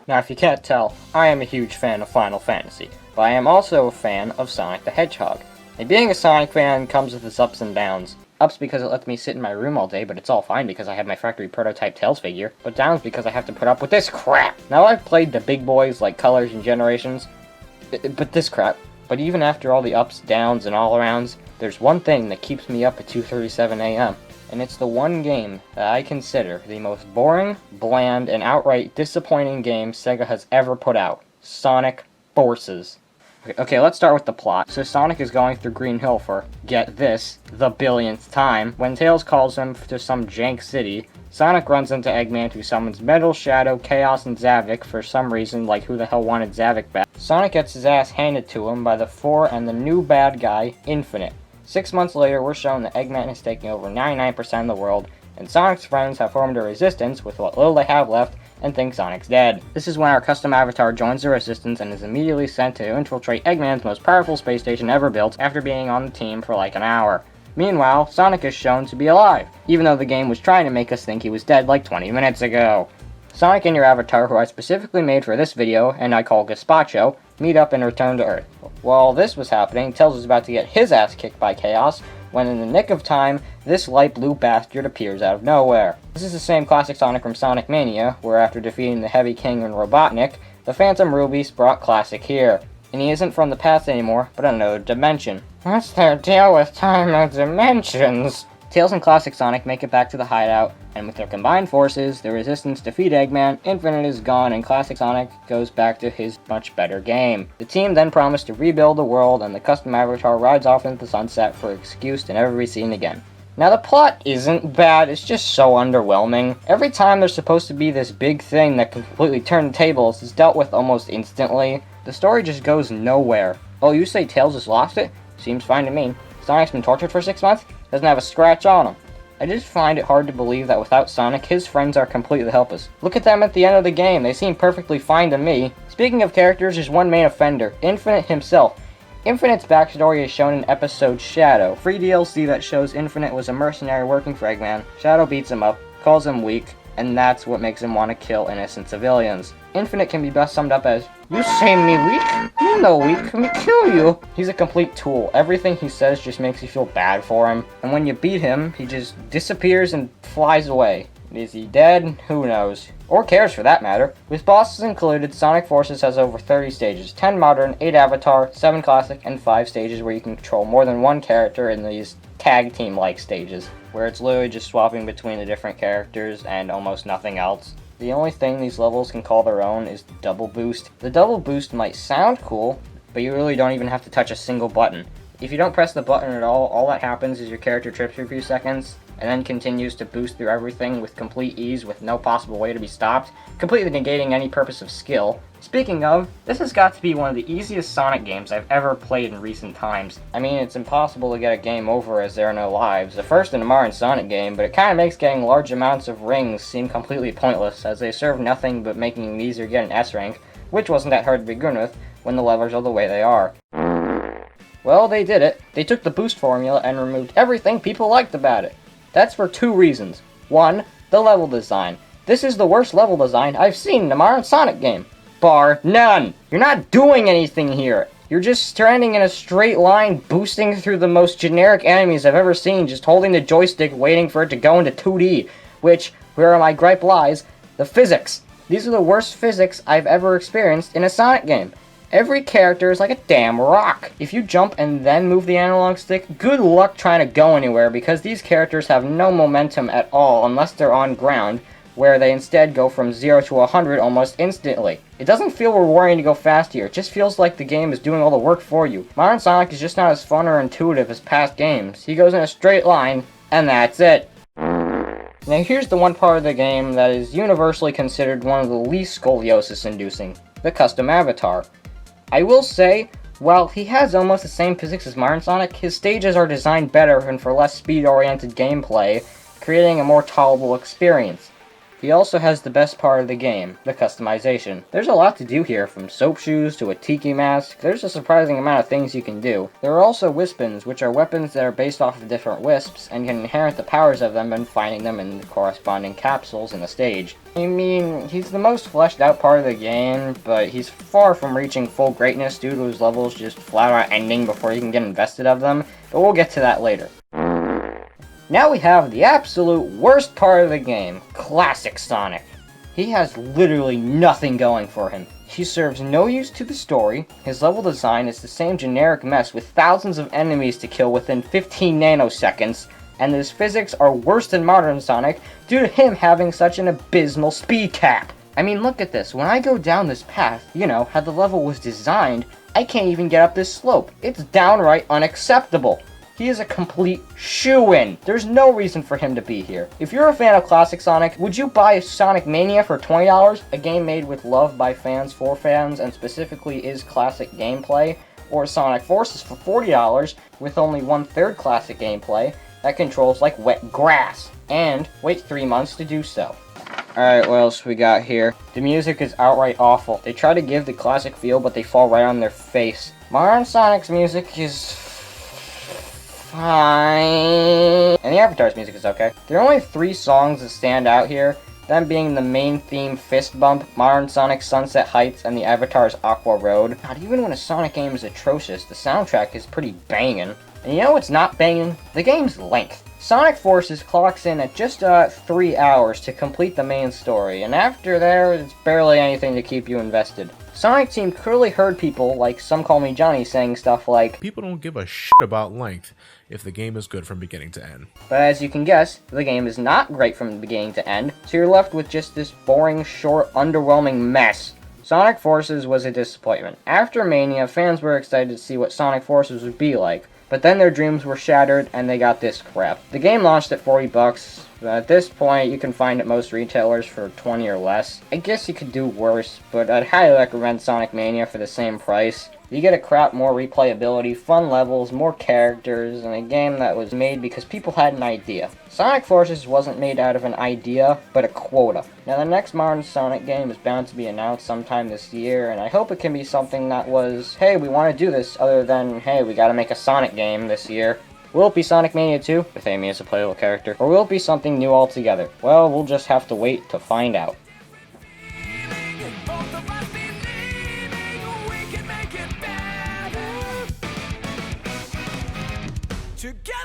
Now, if you can't tell, I am a huge fan of Final Fantasy, but I am also a fan of Sonic the Hedgehog. And being a Sonic fan comes with its ups and downs. Ups because it lets me sit in my room all day, but it's all fine because I have my factory prototype Tails figure. But downs because I have to put up with this crap! Now, I've played the big boys like Colors and Generations, but this crap. But even after all the ups, downs, and all-arounds, there's one thing that keeps me up at 2:37 a.m. And it's the one game that I consider the most boring, bland, and outright disappointing game Sega has ever put out. Sonic Forces. Okay, let's start with the plot. So Sonic is going through Green Hill for, get this, the billionth time. When Tails calls him to some jank city, Sonic runs into Eggman, who summons Metal, Shadow, Chaos, and Zavik for some reason, like who the hell wanted Zavik back. Sonic gets his ass handed to him by the Four and the new bad guy, Infinite. 6 months later, we're shown that Eggman is taking over 99% of the world, and Sonic's friends have formed a resistance with what little they have left and think Sonic's dead. This is when our custom avatar joins the resistance and is immediately sent to infiltrate Eggman's most powerful space station ever built after being on the team for like an hour. Meanwhile, Sonic is shown to be alive, even though the game was trying to make us think he was dead like 20 minutes ago. Sonic and your avatar, who I specifically made for this video, and I call Gazpacho, meet up and return to Earth. While this was happening, Tails was about to get his ass kicked by Chaos, when in the nick of time, this light blue bastard appears out of nowhere. This is the same classic Sonic from Sonic Mania, where after defeating the Heavy King and Robotnik, the Phantom Rubies brought Classic here. And he isn't from the past anymore, but another dimension. What's their deal with time and dimensions? Tails and Classic Sonic make it back to the hideout, and with their combined forces, the Resistance defeat Eggman, Infinite is gone, and Classic Sonic goes back to his much better game. The team then promised to rebuild the world, and the custom avatar rides off into the sunset for an excuse to never be seen again. Now, the plot isn't bad, it's just so underwhelming. Every time there's supposed to be this big thing that can completely turn the tables, it's dealt with almost instantly. The story just goes nowhere. Oh, you say Tails just lost it? Seems fine to me. Sonic's been tortured for 6 months? Doesn't have a scratch on him. I just find it hard to believe that without Sonic, his friends are completely helpless. Look at them at the end of the game, they seem perfectly fine to me. Speaking of characters, there's one main offender, Infinite himself. Infinite's backstory is shown in episode Shadow, free DLC that shows Infinite was a mercenary working for Eggman. Shadow beats him up, calls him weak, and that's what makes him want to kill innocent civilians. Infinite can be best summed up as, "You say me weak? You know weak, me kill you." He's a complete tool. Everything he says just makes you feel bad for him. And when you beat him, he just disappears and flies away. Is he dead? Who knows. Or cares for that matter. With bosses included, Sonic Forces has over 30 stages. 10 modern, 8 avatar, 7 classic, and 5 stages where you can control more than one character in these tag team-like stages, where it's literally just swapping between the different characters and almost nothing else. The only thing these levels can call their own is the double boost. The double boost might sound cool, but you really don't even have to touch a single button. If you don't press the button at all that happens is your character trips for a few seconds, and then continues to boost through everything with complete ease with no possible way to be stopped, completely negating any purpose of skill. Speaking of, this has got to be one of the easiest Sonic games I've ever played in recent times. I mean, it's impossible to get a game over as there are no lives, the first in a modern Sonic game, but it kinda makes getting large amounts of rings seem completely pointless, as they serve nothing but making it easier to get an S rank, which wasn't that hard to begin with, when the levels are the way they are. Well, they did it. They took the boost formula and removed everything people liked about it. That's for 2 reasons. 1, the level design. This is the worst level design I've seen in a modern Sonic game. Bar none. You're not doing anything here. You're just standing in a straight line, boosting through the most generic enemies I've ever seen, just holding the joystick, waiting for it to go into 2D. Which, where my gripe lies, the physics. These are the worst physics I've ever experienced in a Sonic game. Every character is like a damn rock. If you jump and then move the analog stick, good luck trying to go anywhere because these characters have no momentum at all unless they're on ground, where they instead go from 0 to 100 almost instantly. It doesn't feel rewarding to go fast here, it just feels like the game is doing all the work for you. Modern Sonic is just not as fun or intuitive as past games. He goes in a straight line, and that's it. Now here's the one part of the game that is universally considered one of the least scoliosis-inducing, the custom avatar. I will say, while he has almost the same physics as modern Sonic, his stages are designed better and for less speed-oriented gameplay, creating a more tolerable experience. He also has the best part of the game, the customization. There's a lot to do here, from soap shoes to a tiki mask. There's a surprising amount of things you can do. There are also wispins, which are weapons that are based off of different wisps, and can inherit the powers of them and finding them in the corresponding capsules in the stage. I mean, he's the most fleshed out part of the game, but he's far from reaching full greatness due to his levels just flat out ending before you can get invested of them, but we'll get to that later. Now we have the absolute worst part of the game, Classic Sonic. He has literally nothing going for him. He serves no use to the story, his level design is the same generic mess with thousands of enemies to kill within 15 nanoseconds, and his physics are worse than modern Sonic due to him having such an abysmal speed cap. I mean, look at this. When I go down this path, how the level was designed, I can't even get up this slope. It's downright unacceptable. He is a complete shoo-in. There's no reason for him to be here. If you're a fan of Classic Sonic, would you buy Sonic Mania for $20? A game made with love by fans for fans and specifically is classic gameplay? Or Sonic Forces for $40 with only 1/3 classic gameplay that controls like wet grass? And wait 3 months to do so. Alright, what else we got here? The music is outright awful. They try to give the classic feel, but they fall right on their face. Modern Sonic's music is fine. And the Avatar's music is okay. There are only 3 songs that stand out here, them being the main theme Fist Bump, Modern Sonic's Sunset Heights, and the Avatar's Aqua Road. God, even when a Sonic game is atrocious, the soundtrack is pretty banging. And you know what's not banging? The game's length. Sonic Forces clocks in at just 3 hours to complete the main story, and after there, it's barely anything to keep you invested. Sonic Team clearly heard people, like Some Call Me Johnny, saying stuff like, "People don't give a shit about length if the game is good from beginning to end." But as you can guess, the game is not great from the beginning to end, so you're left with just this boring, short, underwhelming mess. Sonic Forces was a disappointment. After Mania, fans were excited to see what Sonic Forces would be like, but then their dreams were shattered and they got this crap. The game launched at $40, but at this point you can find it most retailers for $20 or less. I guess you could do worse, but I'd highly recommend Sonic Mania for the same price. You get a crap more replayability, fun levels, more characters, and a game that was made because people had an idea. Sonic Forces wasn't made out of an idea, but a quota. Now the next modern Sonic game is bound to be announced sometime this year, and I hope it can be something that was, hey, we want to do this, other than, hey, we gotta make a Sonic game this year. Will it be Sonic Mania 2, with Amy as a playable character, or will it be something new altogether? Well, we'll just have to wait to find out. Together.